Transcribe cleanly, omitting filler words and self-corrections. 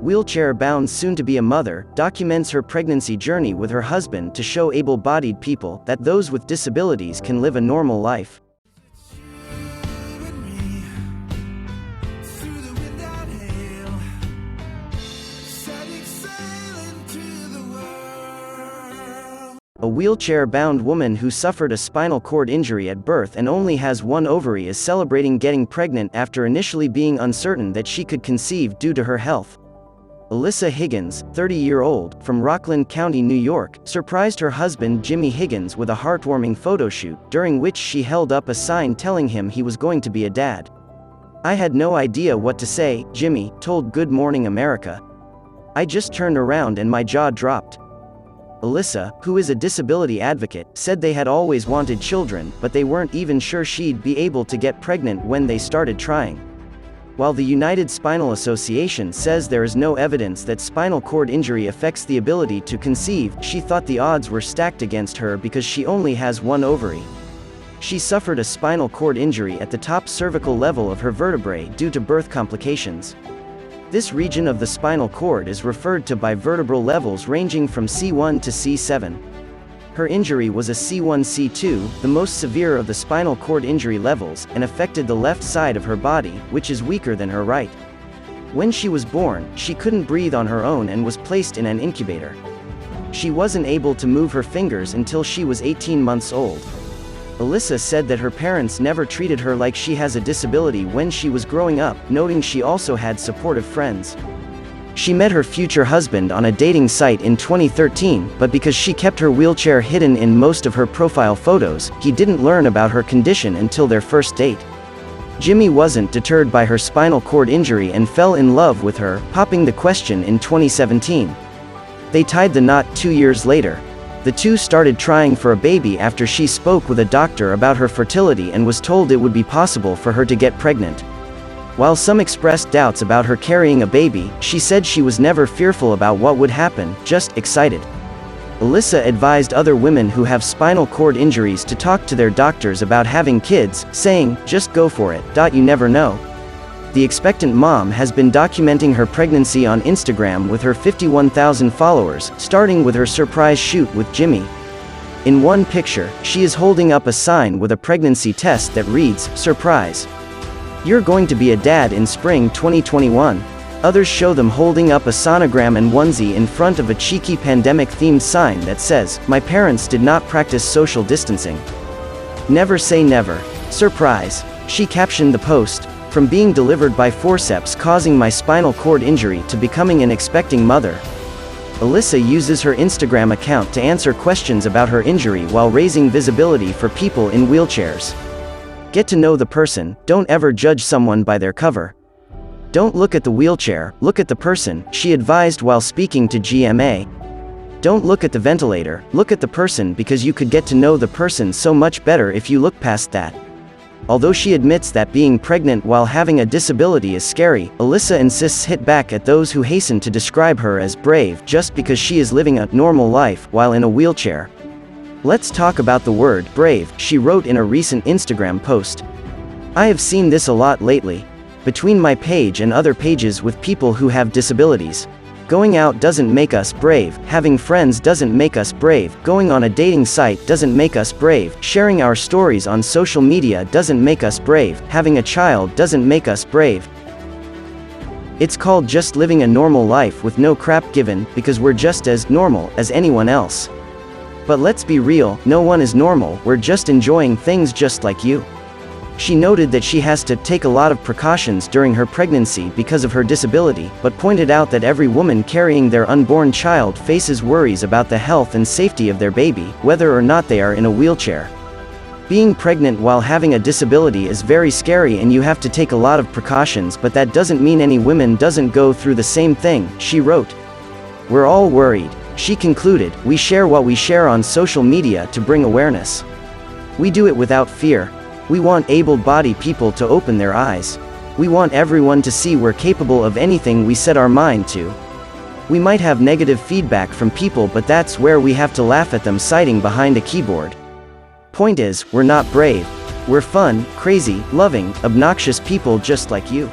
wheelchair-bound soon-to-be a mother, documents her pregnancy journey with her husband to show able-bodied people that those with disabilities can live a normal life. A wheelchair-bound woman who suffered a spinal cord injury at birth and only has one ovary is celebrating getting pregnant after initially being uncertain that she could conceive due to her health. Alyssa Higgins, 30-year-old, from Rockland County, New York, surprised her husband Jimmy Higgins with a heartwarming photoshoot, during which she held up a sign telling him he was going to be a dad. "I had no idea what to say," Jimmy told Good Morning America. "I just turned around and my jaw dropped." Alyssa, who is a disability advocate, said they had always wanted children, but they weren't even sure she'd be able to get pregnant when they started trying. While the United Spinal Association says there is no evidence that spinal cord injury affects the ability to conceive, she thought the odds were stacked against her because she only has one ovary. She suffered a spinal cord injury at the top cervical level of her vertebrae due to birth complications. This region of the spinal cord is referred to by vertebral levels ranging from C1 to C7. Her injury was a C1-C2, the most severe of the spinal cord injury levels, and affected the left side of her body, which is weaker than her right. When she was born, she couldn't breathe on her own and was placed in an incubator. She wasn't able to move her fingers until she was 18 months old. Alyssa said that her parents never treated her like she has a disability when she was growing up, noting she also had supportive friends. She met her future husband on a dating site in 2013, but because she kept her wheelchair hidden in most of her profile photos, he didn't learn about her condition until their first date. Jimmy wasn't deterred by her spinal cord injury and fell in love with her, popping the question in 2017. They tied the knot 2 years later. The two started trying for a baby after she spoke with a doctor about her fertility and was told it would be possible for her to get pregnant. While some expressed doubts about her carrying a baby, she said she was never fearful about what would happen, just excited. Alyssa advised other women who have spinal cord injuries to talk to their doctors about having kids, saying, "Just go for it, you never know." The expectant mom has been documenting her pregnancy on Instagram with her 51,000 followers, starting with her surprise shoot with Jimmy. In one picture, she is holding up a sign with a pregnancy test that reads, "Surprise. You're going to be a dad in spring 2021. Others show them holding up a sonogram and onesie in front of a cheeky pandemic-themed sign that says, "My parents did not practice social distancing. Never say never. Surprise." She captioned the post, "From being delivered by forceps causing my spinal cord injury to becoming an expecting mother." Alyssa uses her Instagram account to answer questions about her injury while raising visibility for people in wheelchairs. Get to know the person, don't ever judge someone by their cover. Don't look at the wheelchair, look at the person, she advised while speaking to GMA. Don't look at the ventilator, look at the person because you could get to know the person so much better if you look past that. Although she admits that being pregnant while having a disability is scary, Alyssa insists hit back at those who hasten to describe her as brave just because she is living a normal life while in a wheelchair. "Let's talk about the word brave," she wrote in a recent Instagram post. "I have seen this a lot lately. Between my page and other pages with people who have disabilities. Going out doesn't make us brave, having friends doesn't make us brave, going on a dating site doesn't make us brave, sharing our stories on social media doesn't make us brave, having a child doesn't make us brave. It's called just living a normal life with no crap given, because we're just as normal as anyone else. But let's be real, no one is normal, we're just enjoying things just like you." She noted that she has to take a lot of precautions during her pregnancy because of her disability, but pointed out that every woman carrying their unborn child faces worries about the health and safety of their baby, whether or not they are in a wheelchair. "Being pregnant while having a disability is very scary and you have to take a lot of precautions, but that doesn't mean any women doesn't go through the same thing," she wrote. "We're all worried," she concluded. "We share what we share on social media to bring awareness. We do it without fear. We want able-bodied people to open their eyes. We want everyone to see we're capable of anything we set our mind to. We might have negative feedback from people, but that's where we have to laugh at them sitting behind a keyboard. Point is, we're not brave. We're fun, crazy, loving, obnoxious people just like you."